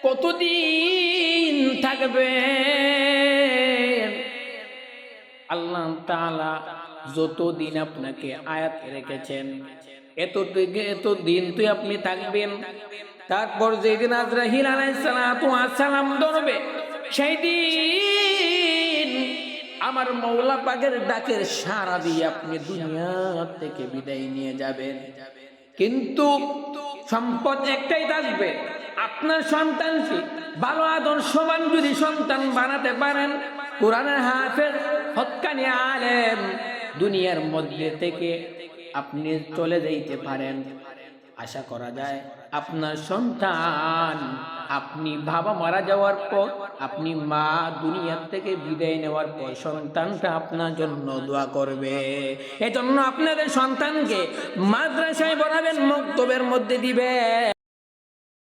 কতদিন থাকবে? আল্লাহ তাআলা যতদিন আপনাকে আয়াত রেখেছেন এতদিন তুই আপনি থাকবেন। তারপর যেদিন আজরাইল আলাইহিস সালাতু ওয়াস সালাম ধরবে, সেই দিন আমার মওলা পাকের ডাকের সাড়া দিয়ে আপনি দুনিয়া থেকে বিদায় নিয়ে যাবেন। কিন্তু সম্পদ একটাই থাকবে, আপনার সন্তানকে ভালো আদর্শবান যদি সন্তান বানাতে পারেন, কোরআনের হাফেজ, হক্কানি আলেম, দুনিয়ার মধ্যে থেকে আপনি চলে যাইতে পারেন। আশা করা যায় আপনার সন্তান, আপনি বাবা মারা যাওয়ার পর, আপনি মা দুনিয়ার থেকে বিদায় নেওয়ার পর সন্তানটা আপনার জন্য দোয়া করবে। এজন্য আপনাদের সন্তানকে মাদ্রাসায় পড়াবেন, মক্তবের মধ্যে দিবেন।